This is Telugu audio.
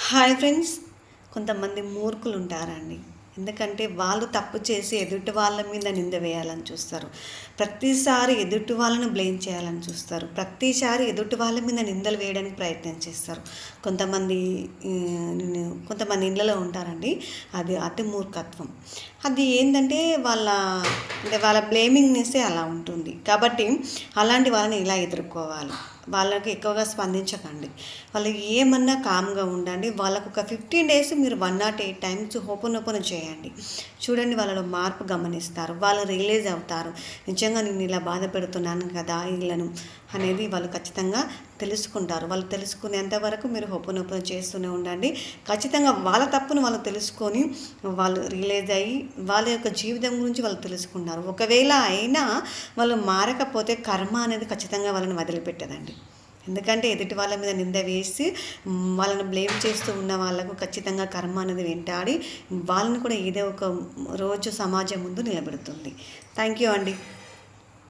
Hi friends. కొంతమంది మూర్ఖులు ఉంటారండి. ఎందుకంటే వాళ్ళు తప్పు చేసి ఎదుటి వాళ్ళ మీద నింద వేయాలని చూస్తారు. ప్రతిసారి ఎదుటి వాళ్ళను బ్లేమ్ చేయాలని చూస్తారు. ప్రతిసారి ఎదుటి వాళ్ళ మీద నిందలు వేయడానికి ప్రయత్నం చేస్తారు. కొంతమంది కొంతమంది ఇళ్ళలో ఉంటారండి. అది అతి మూర్ఖత్వం. అది ఏంటంటే వాళ్ళ బ్లేమింగ్నెస్సే అలా ఉంటుంది. కాబట్టి అలాంటి వాళ్ళని ఇలా ఎదుర్కోవాలి. వాళ్ళకి ఎక్కువగా స్పందించకండి. వాళ్ళు ఏమన్నా కామ్గా ఉండండి. వాళ్ళకు ఒక 15 డేస్ మీరు 108 టైమ్స్ ఓపెన్ చేయండి. చూడండి, వాళ్ళలో మార్పు గమనిస్తారు. వాళ్ళు రియలైజ్ అవుతారు, నిజంగా నేను ఇలా బాధ పెడుతున్నాను కదా వీళ్ళను అనేది వాళ్ళు ఖచ్చితంగా తెలుసుకుంటారు. వాళ్ళు తెలుసుకునేంత వరకు మీరు ఓపెన్ చేస్తూనే ఉండండి. ఖచ్చితంగా వాళ్ళ తప్పును వాళ్ళు తెలుసుకొని వాళ్ళు రియలైజ్ అయ్యి వాళ్ళ యొక్క జీవితం గురించి వాళ్ళు తెలుసుకుంటారు. ఒకవేళ అయినా వాళ్ళు మారకపోతే కర్మ అనేది ఖచ్చితంగా వాళ్ళని వదిలిపెట్టదండి. ఎందుకంటే ఎదుటి వాళ్ళ మీద నింద వేసి వాళ్ళని బ్లేమ్ చేస్తూ ఉన్న వాళ్ళకు ఖచ్చితంగా కర్మ అనేది వెంటాడి వాళ్ళని కూడా ఏదో ఒక రోజు సమాజం ముందు నిలబెడుతుంది. థ్యాంక్ యూ అండి.